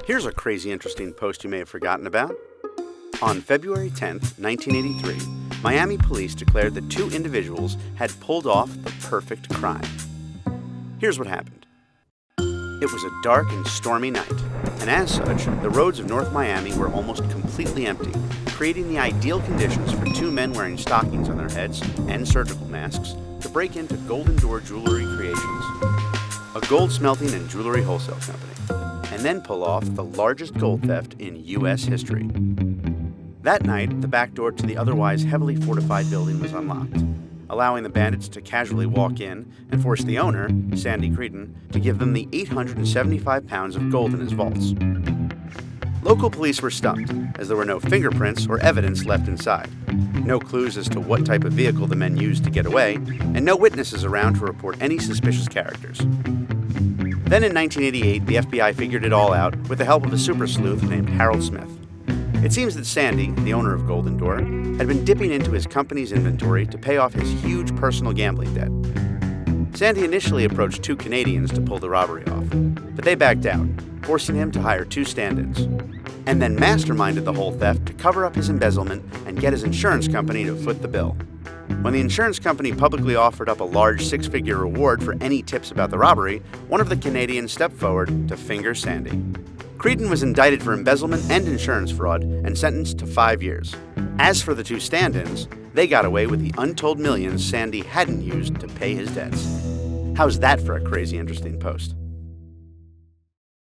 Here's a crazy interesting post you may have forgotten about. On February 10th, 1983, Miami police declared that two individuals had pulled off the perfect crime. Here's what happened. It was a dark and stormy night, and as such, the roads of North Miami were almost completely empty, creating the ideal conditions for two men wearing stockings on their heads and surgical masks to break into Golden Door Jewelry Creations, a gold smelting and jewelry wholesale company, and then pull off the largest gold theft in U.S. history. That night, the back door to the otherwise heavily fortified building was unlocked, allowing the bandits to casually walk in and force the owner, Sandy Creedon, to give them the 875 pounds of gold in his vaults. Local police were stumped, as there were no fingerprints or evidence left inside, no clues as to what type of vehicle the men used to get away, and no witnesses around to report any suspicious characters. Then in 1988, the FBI figured it all out with the help of a super sleuth named Harold Smith. It seems that Sandy, the owner of Golden Door, had been dipping into his company's inventory to pay off his huge personal gambling debt. Sandy initially approached two Canadians to pull the robbery off, but they backed out, forcing him to hire two stand-ins, and then masterminded the whole theft to cover up his embezzlement and get his insurance company to foot the bill. When the insurance company publicly offered up a large six-figure reward for any tips about the robbery, one of the Canadians stepped forward to finger Sandy. Creedon was indicted for embezzlement and insurance fraud and sentenced to 5 years. As for the two stand-ins, they got away with the untold millions Sandy hadn't used to pay his debts. How's that for a crazy interesting post?